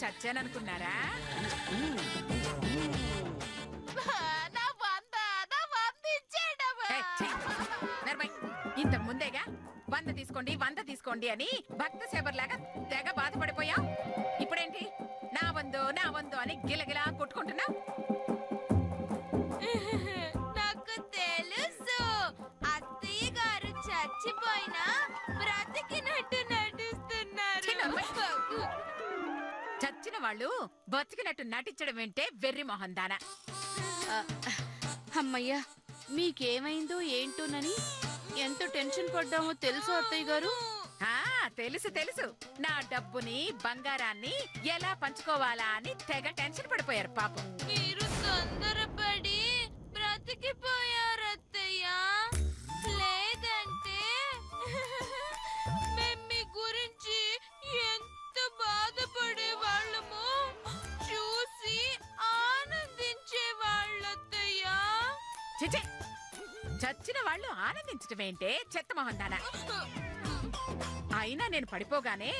చచ్చాననుకున్నారా? ఇంతకు ముందేగా 100 తీసుకోండి 100 తీసుకోండి అని భక్త సేవర్లాగా తెగ బాధపడిపోయావు. ఇప్పుడేంటి నా వందో అని గిలగిలా కొట్టుకుంటున్నా? నాకు తెలుసు, అత్తయ్య గారు చచ్చిపోయినా బ్రతికినట్టు నటిస్తున్నారు. చచ్చిన వాళ్ళు బతికినట్టు నటించడం ఏంటే వెర్రి మొహం దానా? అమ్మయ్యా, మీకేమైందో ఏంటోనని ఎంత టెన్షన్ పడ్డామో తెలుసు అత్తయ్య గారు. తెలుసు. నా డబ్బుని బంగారాన్ని ఎలా పంచుకోవాలా అని తెగ టెన్షన్ పడిపోయారు పాపం. మీరు తొందరపడి బ్రతికిపోయారు అత్తయ్య. లేదంటే మేము మీ గురించి ఎంత బాధపడే వాళ్ళము చూసి ఆనందించే వాళ్ళత్తయ్య. చిచి, చచ్చిన వాళ్ళు ఆనందించడం ఏంటే చెత్త మొహం దానా? అయినా నేను పడిపోగానే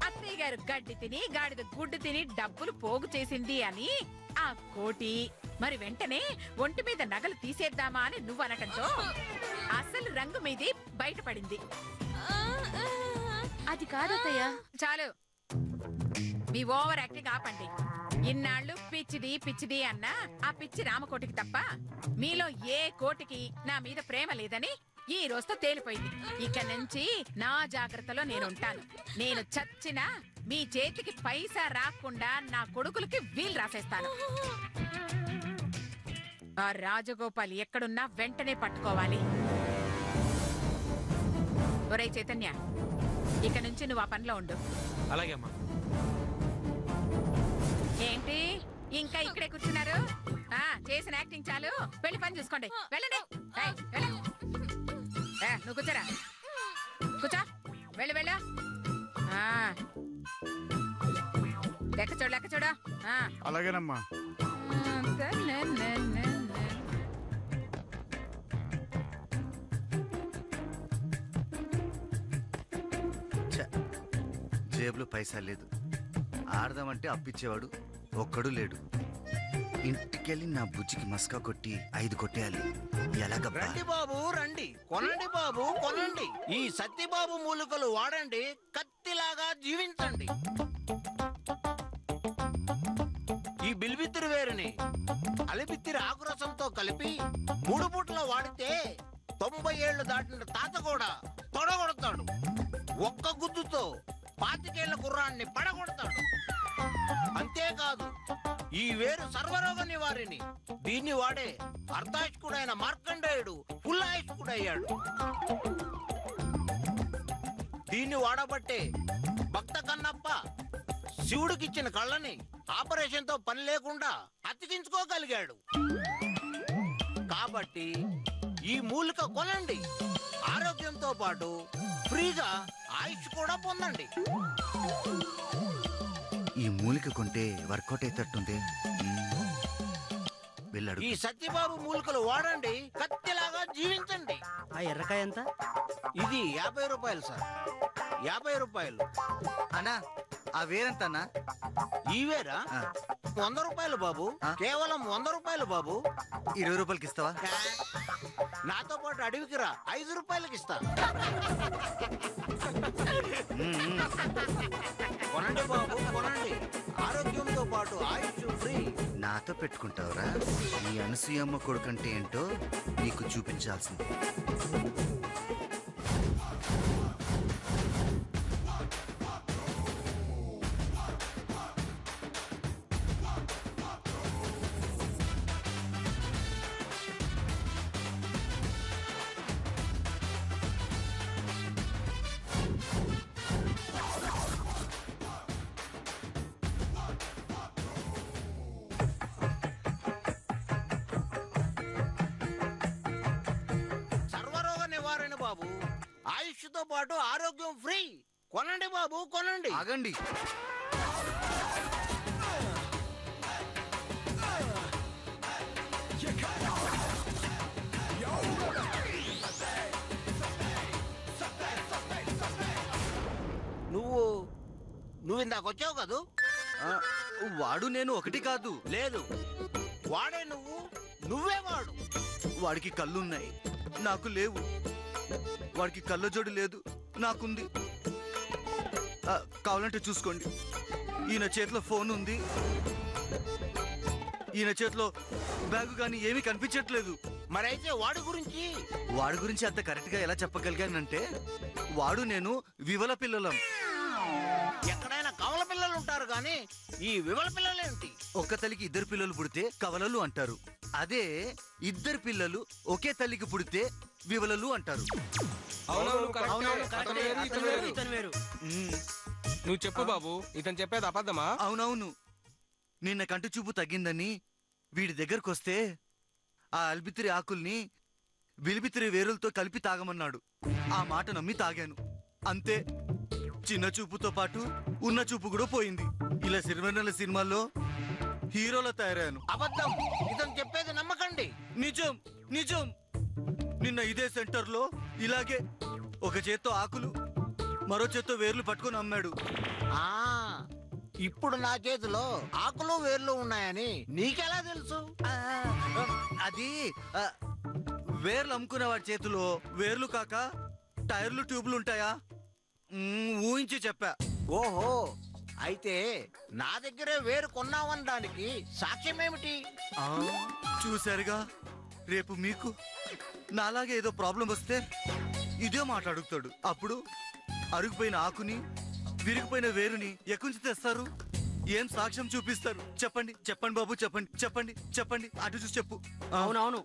అత్తయ్య గారు గడ్డి తిని గాడిద గుడ్డు తిని డబ్బులు పోగు చేసింది అని ఆ కోటి మరి వెంటనే ఒంటి మీద నగలు తీసేద్దామా అని నువ్వు అనటంతో అసలు రంగు మీది బయటపడింది. అది కాదత్తయ్య. చాలు, మీ ఓవర్ యాక్టింగ్ ఆపండి. ఇన్నాళ్ళు పిచ్చిది అన్నా ఆ పిచ్చి రామకోటికి తప్ప మీలో ఏ కోటికి నా మీద ప్రేమ లేదని ఈ రోజుతో తేలిపోయింది. ఇక నుంచి నా జాగ్రత్తలో నేను ఉంటాను. నేను చచ్చినా మీ చేతికి పైసా రాకుండా నా కొడుకులకి వీలు రాసేస్తాను. ఆ రాజగోపాల్ ఎక్కడున్నా వెంటనే పట్టుకోవాలి. ఒరేయ్ చైతన్య, ఇక నుంచి నువ్వు ఆ పనిలో ఉండు. అలాగే అమ్మా. ఏంటి ఇంకా ఇక్కడే కూర్చున్నారు? చేసిన యాక్టింగ్ చాలు, వెళ్ళి పని చూసుకోండి. వెళ్ళండి. నువ్వు కూర్చోరా, కూర్చో. వెళ్ళు. లెక్క చూడు. అలాగేనమ్మా. జేబులో పైసా లేదు. ఆడదామంటే అప్పిచ్చేవాడు ఒక్కడు లేడు. ఇంటికెళ్ళి నా బుజ్జికి మస్కా కొట్టి 5 కొట్టేయాలి. ఎలాగబ్బా? రండి బాబు రండి, కొనండి బాబు కొనండి. ఈ సత్యబాబు మూలికలు వాడండి, కత్తిలాగా జీవించండి. ఈ బిల్బిత్తిరి వేరుని అలిబిత్తిరి ఆకురసంతో కలిపి 3 పూటలు వాడితే 90 ఏళ్లు దాటిన తాత కూడా తొడగొడతాడు. ఒక్క గుద్దుతో 25 ఏళ్ల కుర్రాన్ని పడగొడతాడు. అంతేకాదు, ఈ వేరు సర్వరోగ నివారిణి. దీన్ని వాడే అర్ధాయుష్కుడైన మార్కండేయుడు ఫుల్ ఆయుష్కుడయ్యాడు. దీన్ని వాడబట్టే భక్త కన్నప్ప శివుడికిచ్చిన కళ్ళని ఆపరేషన్ తో పని లేకుండా అతికించుకోగలిగాడు. కాబట్టి ఈ మూలిక కొనండి, ఆరోగ్యంతో పాటు ఫ్రీగా ఆయుష్ కూడా పొందండి. ఈ మూలిక కొంటే వర్కౌట్ అయ్యేటట్టుంది. వెళ్ళాడు. ఈ సత్యబాబు మూలికలు వాడండి, కత్తిలాగా జీవించండి. ఆ ఎర్రకాయ ఎంత? ఇది 50 రూపాయలు సార్. 50 రూపాయలు. అన్నా, ఆ వేరెంత అన్నా? ఈ వేరా 100 రూపాయలు బాబు. కేవలం 100 రూపాయలు బాబు. 20 రూపాయలకి ఇస్తావా? నాతో పాటు అడవికి రా, 5 రూపాయలకి ఇస్తా. కొనండి బాబు కొనండి, ఆరోగ్యంతో పాటు ఆయుష్ ఫ్రీ. నాతో పెట్టుకుంటావురా? నీ అనసూయమ్మ కొడుకంటే ఏంటో నీకు చూపించాల్సింది. బాబు, ఆయుష్తో పాటు ఆరోగ్యం ఫ్రీ. కొనండి బాబు కొనండి. ఆగండి. నువ్వు ఇందాక వచ్చావు కదూ? ఆ, వాడు నేను ఒకటి కాదు. లేదు, వాడే నువ్వు, నువ్వే వాడు. వాడికి కళ్ళున్నాయి, నాకు లేవు. వాడికి కళ్ళజోడు లేదు, నాకుంది. కావాలంటే చూసుకోండి. ఈయన చేతిలో ఫోన్ ఉంది, ఈయన చేతిలో బ్యాగు కానీ ఏమీ కనిపించట్లేదు. మరైతే వాడి గురించి? వాడి గురించి అంత కరెక్ట్ గా ఎలా చెప్పగలిగానంటే వాడు నేను వివల పిల్లలం. ఎక్కడైనా కవల పిల్లలు ఉంటారు కానీ ఈ వివల పిల్లలేంటి? ఒక్క తల్లికి ఇద్దరు పిల్లలు పుడితే కవలలు అంటారు. అదే ఇద్దరు పిల్లలు ఒకే తల్లికి పుడితే వివలలు అంటారు. మ్మ్. నువ్వు చెప్పు బాబు, ఇతను చెప్పేది అబద్ధమా? అవునవును. నిన్న కంటి చూపు తగ్గిందని వీడి దగ్గరకొస్తే ఆ అల్బిత్రి ఆకుల్ని బిలిబిత్రి వేరులతో కలిపి తాగమన్నాడు. ఆ మాట నమ్మి తాగాను. అంతే, చిన్న చూపుతో పాటు ఉన్న చూపు కూడా పోయింది. ఇలా సిరివెన్నెల సినిమాల్లో హీరోలా తయారయ్యాను. అబద్ధం, ఇతను చెప్పేది నమ్మకండి. నిజం నిజం. నిన్న ఇదే సెంటర్లో ఇలాగే ఒక చేత్తో ఆకులు మరో చేత్తో వేర్లు పట్టుకొని అమ్మాడు. ఆ ఇప్పుడు నా చేతిలో ఆకులు వేర్లు ఉన్నాయని నీకెలా తెలుసు? అది వేర్లు అమ్ముకునే వాడి చేతిలో వేర్లు కాక టైర్లు ట్యూబ్లు ఉంటాయా? ఊహించి చెప్పా. ఓహో, అయితే నా దగ్గరే వేరు కొన్నావనడానికి సాక్ష్యం ఏమిటి? చూశారుగా, రేపు మీకు నాలాగే ఏదో ప్రాబ్లం వస్తే ఇదే మాట అడుగుతాడు. అప్పుడు అరుగుపోయిన ఆకుని విరిగిపోయిన వేరుని ఎక్కడి తెస్తారు? ఏం సాక్ష్యం చూపిస్తారు? చెప్పండి చెప్పండి బాబు, చెప్పండి చెప్పండి చెప్పండి. అటు చూసి చెప్పు. అవునవును,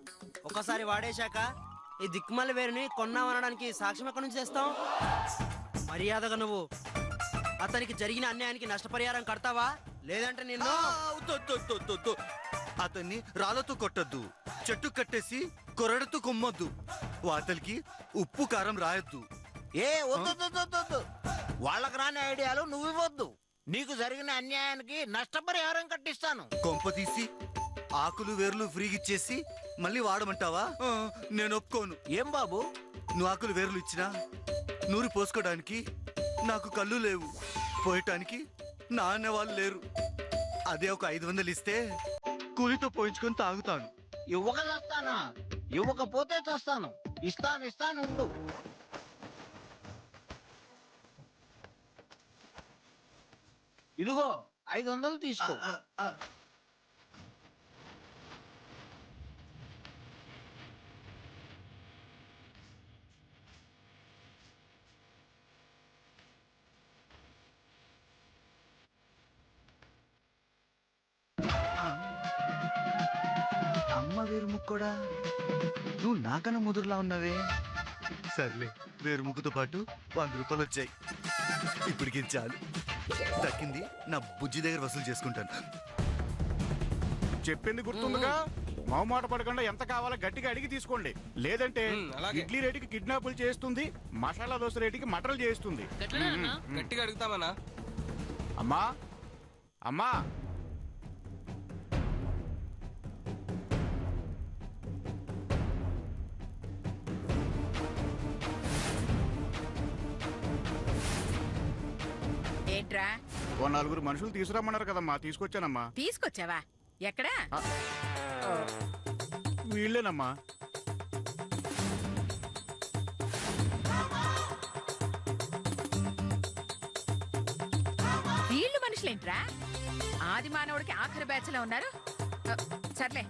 ఒకసారి వాడేశాక ఈ దిక్కుమల్ల వేరుని కొన్నామనడానికి సాక్ష్యం ఎక్కడి నుంచి తెస్తాం? మర్యాదగా నువ్వు అతనికి జరిగిన అన్యాయానికి నష్టపరిహారం కడతావా? లేదంటే నిన్ను అతన్ని రాళ్లతో కొట్టద్దు, చెట్టు కట్టేసి కొరడతో కొమ్మొద్దు, వాతలికి ఉప్పు కారం రాయొద్దు. ఏ వద్దు, వాళ్ళకి రాని ఐడియాలు నువ్వు ఇవ్వద్దు. నీకు జరిగిన అన్యాయానికి నష్టపరిహారం కట్టిస్తాను. కొంప తీసి ఆకులు వేర్లు ఫ్రీగిచ్చేసి మళ్ళీ వాడమంటావా? నేను ఒప్పుకోను. ఏం బాబు, నువ్వు ఆకులు వేర్లు ఇచ్చినా నూరి పోసుకోవడానికి నాకు కళ్ళు లేవు, పోయటానికి నా అన్నవాళ్ళు లేరు. అదే ఒక 500 ఇస్తే కూలితో పోయించుకొని తాగుతాను. ఇవ్వక చేస్తానా? ఇవ్వకపోతే చేస్తాను. ఇస్తాను ఉండు. ఇదిగో 500 తీసుకో. అమ్మ వేరు ముక్కోడా, నువ్వు నాకన్నా ముదురులా ఉన్నావే. సర్లే, వేరు ముక్కుతో పాటు 100 రూపాయలు వచ్చాయి. ఇప్పటికి చాలు. దక్కింది నా బుజ్జి దగ్గర వసూలు చేసుకుంటాను. చెప్పింది గుర్తుందిగా? మాట పడకుండా ఎంత కావాలో గట్టిగా అడిగి తీసుకోండి. లేదంటే అలాగే. ఇడ్లీ రేటుకి కిడ్నాపులు చేస్తుంది, మసాలా దోశ రేటుకి మటన్లు చేస్తుంది. గట్టిగా అడుగుతామన్నా. అమ్మా అమ్మా, ఏంట్రా? ఓ 4 మనుషులు తీసుకురమ్మన్నారు కదమ్మా, తీసుకొచ్చానమ్మా. తీసుకొచ్చావా? ఎక్కడా? వీళ్ళేనమ్మా. వీళ్ళు మనుషులేంట్రా? ఆది మానవుడికి ఆఖరి బ్యాచ్ లో ఉన్నారు. సర్లే,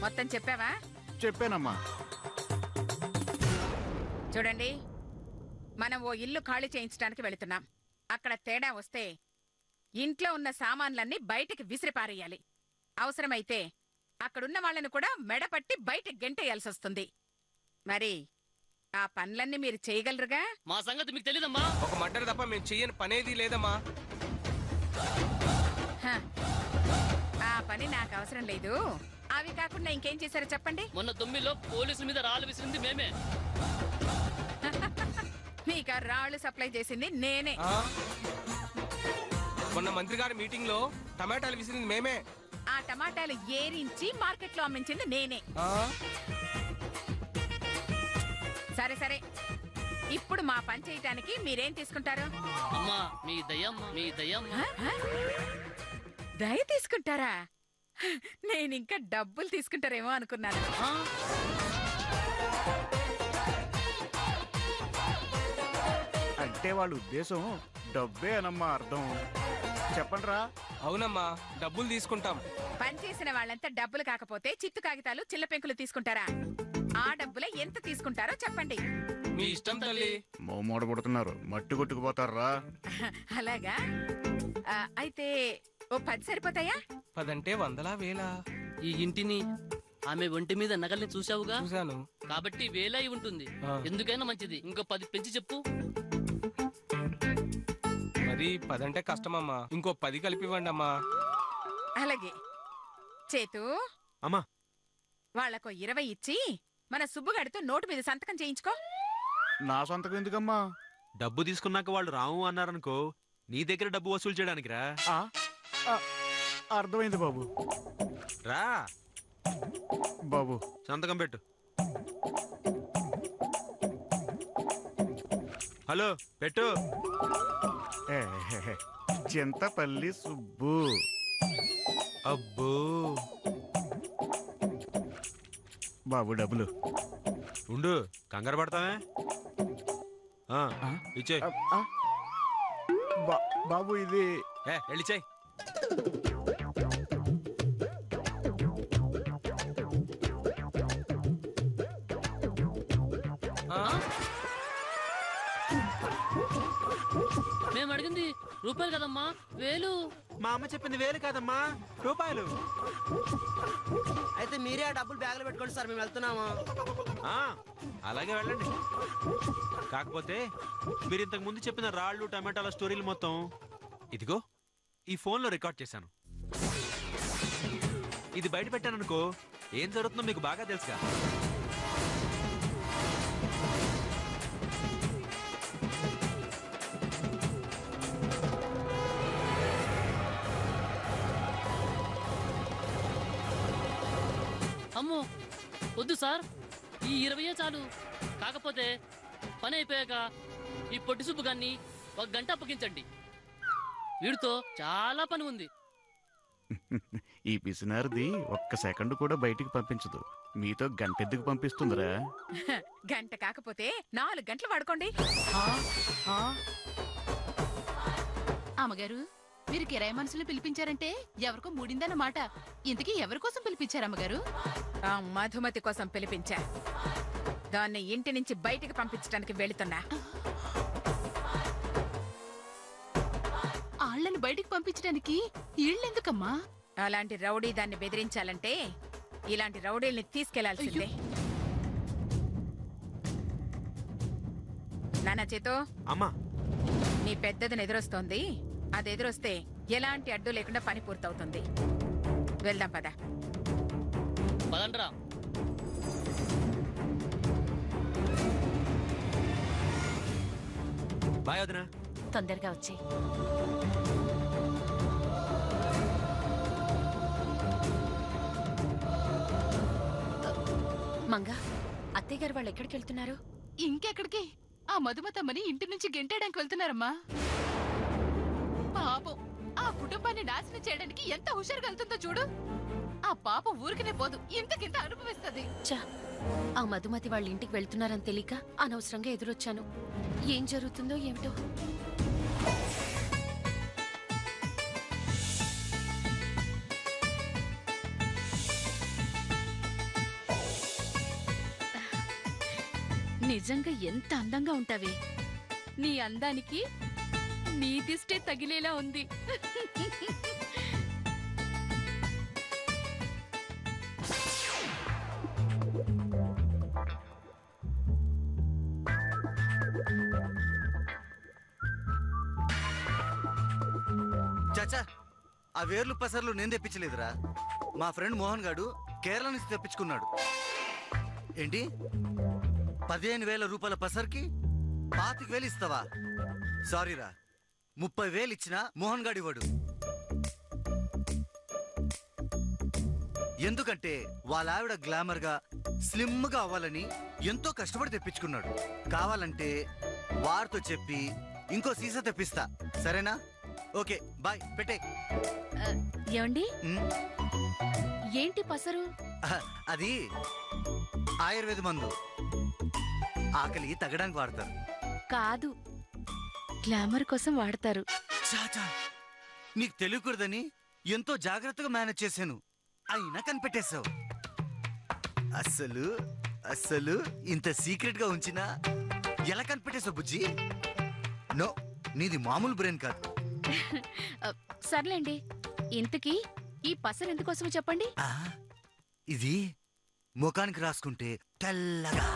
మొత్తం చెప్పావా? చెప్పానమ్మా. చూడండి, మనం ఓ ఇల్లు ఖాళీ చేయించడానికి వెళుతున్నాం. అక్కడ తేడా వస్తే ఇంట్లో ఉన్న సామాన్లన్నీ బయటికి విసిరిపారేయాలి. అవసరమైతే అక్కడున్న వాళ్ళని కూడా మెడపట్టి బయటికి గెంటేయాల్సి వస్తుంది. మరి ఆ పనులన్నీ మీరు చేయగలరుగా? మా సంగతి మీకు తెలీదమ్మా. ఒక మర్డర్ తప్ప మేము చెయ్యని పనేది లేదమ్మా. హ, ఆ పని నాకు అవసరం లేదు. అవి కాకుండా ఇంకేం చేశారో చెప్పండి. మొన్న తొమ్మిదిలో పోలీసుల మీద రాళ్ళు విసిరింది మేమే. మీకు ఆ రాళ్లు సప్లై చేసింది నేనే. ఆ? మొన్న మంత్రి గారి మీటింగ్ లో టమాటాలు విసిరింది మేమే. ఆ టమాటాలు ఏరించి మార్కెట్లో అమ్మించింది నేనే. ఆ? సరే సరే, ఇప్పుడు మా పని చేయటానికి మీరేం తీసుకుంటారు? అమ్మా మీ దయ్యమ్మ, మీ దయ్యమ్మ. హ? హ? దయ తీసుకుంటారా? నేనింకా డబ్బులు తీసుకుంటారేమో అనుకున్నాను. అంటే వాళ్ళ ఉద్దేశం డబ్బే అనమ్మా అర్థం. చెప్పండిరా. అవునమ్మా, డబ్బులు తీసుకుంటాం. పనిచేసిన వాళ్ళంతా డబ్బులు కాకపోతే చిత్తు కాగితాలు చిల్ల పెంకులు తీసుకుంటారా? ఆ డబ్బులే ఎంత తీసుకుంటారో చెప్పండి. మీ ఇష్టం తల్లి. మూట పడుతున్నారు, మట్టి కొట్టుకుపోతారా? అలాగా? అయితే ఓ 10 సరిపోతాయా? 10 అంటే 100లా 1000లా? ఈ ఇంటిని ఆమె ఒంటి మీద నగల్ని చూసావుగా, చూశాను. కాబట్టి వేల అయి ఉంటుంది. ఆ. ఎందుకైనా మంచిది, ఇంకో 10 పెంచి చెప్పు. మరి 10 అంటే కష్టమమ్మా, ఇంకో 10 కలిపివ్వండి అమ్మా. అలాగే. చేతు అమ్మా. వాళ్లకు 20 ఇచ్చి మన సుబ్బుగాడితో నోటు మీద సంతకం చేయించుకో. నా సొంతకం ఎందుకమ్మా? డబ్బు తీసుకున్నాక వాళ్ళు రాము అన్నారనుకో, నీ దగ్గర డబ్బు వసూలు చేయడానికి రా. అర్థమైంది బాబు. రా బాబు సంతకం పెట్టు. హలో పెట్టు. చింతపల్లి సుబ్బు. అబ్బో బాబు డబ్బులు. ఉండు, కంగారు పడతావే. ఇచ్చే. బాబు ఇది వెళ్ళిచ్చాయి. మేము అడిగింది రూపాయలు కదమ్మా, వేలు. మా అమ్మ చెప్పింది వేలు కాదమ్మా, రూపాయలు. అయితే మీరే ఆ డబ్బులు బ్యాగ్లో పెట్టుకోండి సార్, మేము వెళ్తున్నాము. అలాగే వెళ్ళండి. కాకపోతే మీరు ఇంతకు ముందు చెప్పిన రాళ్ళు టమాటాల స్టోరీలు మొత్తం ఇదిగో ఈ ఫోన్లో రికార్డ్ చేశాను. ఇది బయట పెట్టాననుకో ఏం జరుగుతుందో మీకు బాగా తెలుసుగా. అమ్మో వద్దు సార్, ఈ 20 చాలు. కాకపోతే పని అయిపోయాక ఈ పొట్టి సుబ్బు గాన్ని 1 గంట అప్పగించండి. వీడితో చాలా పని ఉంది. ఈ పిసినారిది ఒక్క సెకండ్ కూడా బయటికి పంపించదు. మీతో గంటెద్దుకు పంపిస్తుందిరా? గంట కాకపోతే 4 గంటలు వాడుకోండి. అమ్మగారు, మీరు కిరాయి మనుషులు పిలిపించారంటే ఎవరికో మూడిందన్నమాట. ఇంతకీ ఎవరి కోసం పిలిపించారు అమ్మగారు? ఆ మధుమతి కోసం పిలిపించా. దాన్ని ఇంటి నుంచి బయటికి పంపించడానికి వెళుతున్నా. ఆళ్లను బయటికి పంపించడానికి ఈళ్ళెందుకమ్మా? అలాంటి రౌడీ దాన్ని బెదిరించాలంటే ఇలాంటి రౌడీల్ని తీసుకెళ్లాల్సిందే. నానా చేతో అమ్మా, నీ పెద్దదిని ఎదురొస్తోంది. అది ఎదురొస్తే ఎలాంటి అడ్డు లేకుండా పని పూర్తవుతుంది. వెళ్దాం పద. పదండ్రా. బాయ్ వదినా. తొందరగా వచ్చి మంగా, అత్తయ్య గారు వాళ్ళు ఎక్కడికి వెళ్తున్నారు? ఇంకెక్కడికి? ఆ మధుమతమ్మని ఇంటి నుంచి గెంటేయడానికి వెళ్తున్నారమ్మా. పాపం, ఆ కుటుంబాన్ని నాశనం చేయడానికి ఎంత హుషారుగా వెళ్తుందో చూడు. ఆ పాపం ఊరికనే పోదు, ఇంతకింత అనుభవిస్తుంది. చా, ఆ మధుమతి వాళ్ళ ఇంటికి వెళ్తున్నారని తెలియక అనవసరంగా ఎదురొచ్చాను. ఏం జరుగుతుందో ఏమిటో. నిజంగా ఎంత అందంగా ఉంటావే. నీ అందానికి నీ దిష్టే తగిలేలా ఉంది. చాచా, ఆ వేర్లు పసర్లు నేను తెప్పించలేదురా. మా ఫ్రెండ్ మోహన్ గాడు కేరళ నుంచి తెప్పించుకున్నాడు. ఏంటి 15,000 రూపాయల పసర్కి 25,000 ఇస్తావా? సారీరా, 30,000 ఇచ్చినా మోహన్ గాడు ఇవ్వడు. ఎందుకంటే వాళ్ళ ఆవిడ గ్లామర్ గా స్లిమ్ గా అవ్వాలని ఎంతో కష్టపడి తెప్పించుకున్నాడు. కావాలంటే వారితో చెప్పి ఇంకో సీసా తెప్పిస్తా, సరేనా? ఓకే బాయ్, పెట్టే. ఏమండి ఉమ్, ఏంటి పసరు? అది ఆయుర్వేద మందు. ఆకలి తగ్గడానికి వాడతారు. కాదు, గ్లామర్ కోసం వాడతారు. చాచా, నీకు తెలియకూడదని ఎంతో జాగ్రత్తగా మేనేజ్ చేశాను, అయినా కనిపెట్టేశావు. అస్సలు అస్సలు ఇంత సీక్రెట్ గా ఉంచినా ఎలా కనిపెట్టేశావు బుజ్జి? నో, నీది మామూలు బ్రెయిన్ కాదు. సర్లేండి, ఇంతకీ ఈ పసరు ఎందుకోసమో చెప్పండి. ఆ, ఇది ముఖానికి రాసుకుంటే తెల్లగా,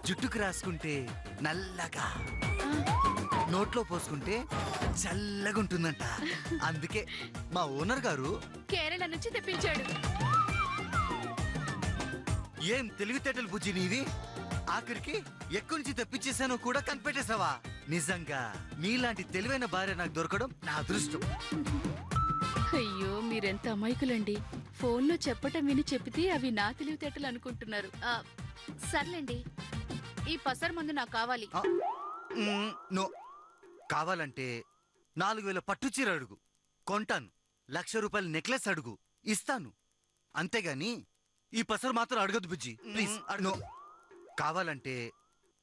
జుట్టుకు రాసుకుంటే నల్లగా, నోట్లో పోసుకుంటే చల్లగా ఉంటుందంట. అందుకే మా ఓనర్ గారు కేరళ నుంచి తెప్పించాడు. ఏం తెలివితేటలు బుజ్జి నీవి! ఆఖరికి ఎక్కడి నుంచి తెప్పించేసానో కూడా కనిపెట్టేశావా? నిజంగా నీలాంటి తెలివైన భార్య నాకు దొరకడం నా అదృష్టం. అయ్యో, మీరెంత అమాయకులండి. ఫోన్లో చెప్పటం విని చెప్పితే అవి నా తెలివితేటలు అనుకుంటున్నారు. సర్లేండి, ఈ పసరు మందు నాకు కావాలి. నో, కావాలంటే 4000 పట్టుచీర అడుగు, కొంటాను. 1,00,000 రూపాయల నెక్లెస్ అడుగు, ఇస్తాను. అంతేగాని ఈ పసరు మాత్రం అడగదు బుజ్జి, ప్లీజ్. నో, కావాలంటే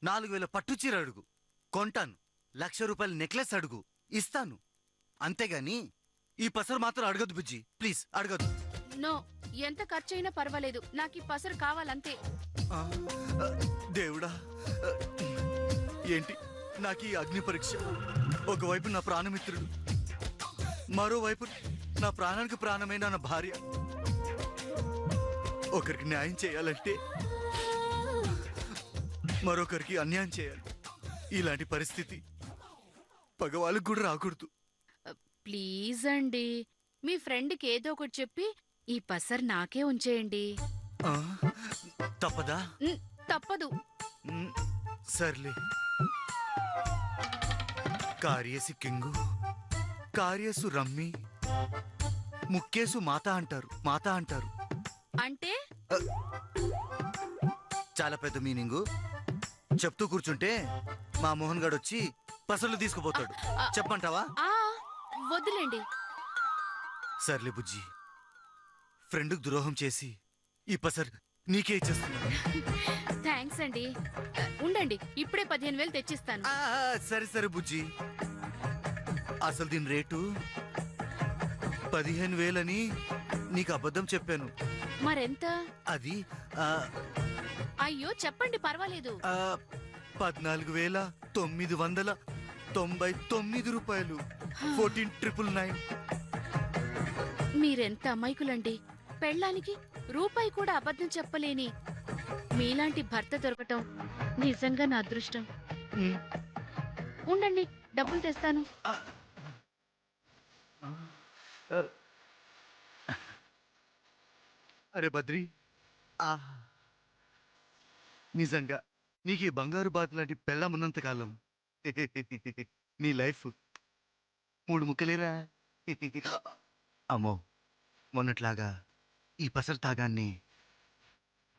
4000 పట్టుచీర అడుగు, కొంటాను. 1,00,000 రూపాయల నెక్లెస్ అడుగు, ఇస్తాను. అంతేగాని ఈ పసరు మాత్రం అడగదు బుజ్జి, ప్లీజ్ అడగదు. నో, ఎంత ఖర్చయినా పర్వాలేదు, నాకు ఈ పసరు కావాలంతే. దేవుడా, ఏంటి నాకు ఈ అగ్ని పరీక్ష? ఒకవైపు నా ప్రాణమిత్రుడు, మరోవైపు నా ప్రాణానికి ప్రాణమైన నా భార్య. ఒకరికి న్యాయం చేయాలంటే మరొకరికి అన్యాయం చేయాలి. ఇలాంటి పరిస్థితి పగవాళ్ళకు కూడా రాకూడదు. ప్లీజ్ అండి, మీ ఫ్రెండ్కి ఏదో ఒకటి చెప్పి ఈ పసరు నాకే ఉంచేయండి. తప్పదా? తప్పదు. సర్లే. కార్యేసి కింగు, కార్యేసు రమ్మి, ముక్కేసు మాత అంటారు, మాత అంటారు. అంటే చాలా పెద్ద మీనింగు. చెప్తూ కూర్చుంటే మా మోహన్ గారు వచ్చి పసలు తీసుకుపోతాడు. చెప్పంటావా? వద్దులేండి. సర్లే బుజ్జి, ఫ్రెండ్కు ద్రోహం చేసి ఈ పసరు నీకే ఇచ్చేస్తున్నా. థ్యాంక్స్ అండి. ఉండండి, ఇప్పుడే 15,000 తెచ్చిస్తాను. సరే సరే బుజ్జి, అసలు దీని రేటు 15,000 అని నీకు అబద్ధం చెప్పాను. మరెంత? అది అయ్యో చెప్పండి, పర్వాలేదు. 14,999 రూపాయలు. 14,999. మీరెంత అమాయకులండి. పెళ్ళానికి రూపాయి కూడా అబద్ధం చెప్పలేని మీలాంటి భర్త దొరకటం నిజంగా నా అదృష్టం. ఉండండి, డబ్బులు తెస్తాను. అరే బద్రి, నిజంగా నీకు ఈ బంగారు బాత్ లాంటి పెళ్ళం ఉన్నంత కాలం నీ లైఫ్ 3 ముక్కలేరా. అమ్మో, మొన్నట్లాగా ఈ పసరు తాగాన్ని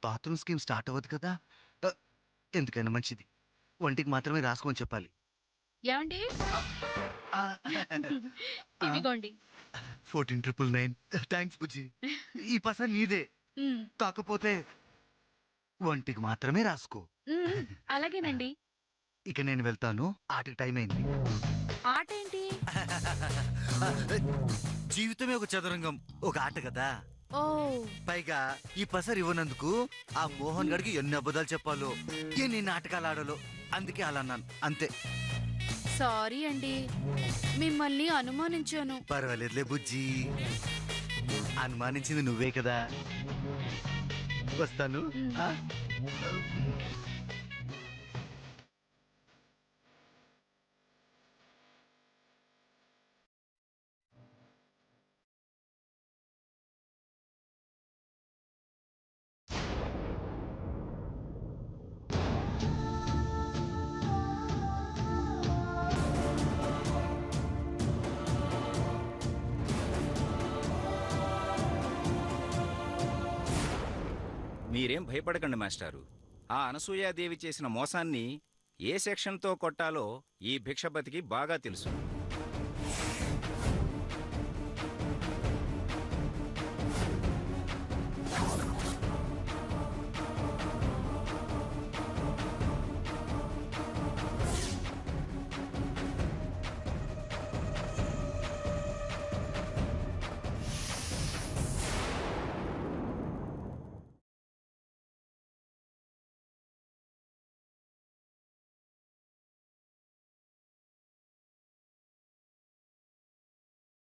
బాత్రూమ్ స్కీమ్ స్టార్ట్ అవ్వదు కదా. ఎందుకైనా మంచిది ఒంటికి మాత్రమే రాసుకొని చెప్పాలి. ఏమండి? ఇదిగోండి. 14,999. థ్యాంక్స్ బుజ్జి. ఈ పసరు నీదే, కాకపోతే ఒంటికి మాత్రమే రాసుకో. అలాగేనండి. ఇక నేను వెళ్తాను, ఆటకి టైం అయింది. ఆట ఏంటి? జీవితమే ఒక చదరంగం, ఒక ఆట కదా. ఓ, పైగా ఈ పసరు ఇవ్వనందుకు ఆ మోహన్ గడికి ఎన్ని అబద్ధాలు చెప్పాలో, ఎన్ని నాటకాలు ఆడాలో, అందుకే అలా అన్నాను, అంతే. సారీ అండి, మిమ్మల్ని అనుమానించాను. పర్వాలేదులే బుజ్జి, అనుమానించింది నువ్వే కదా. వస్తాను. మీరేం భయపడకండి మాస్టారు. ఆ అనసూయాదేవి చేసిన మోసాన్ని ఏ సెక్షన్తో కొట్టాలో ఈ భిక్షపతికి బాగా తెలుసు.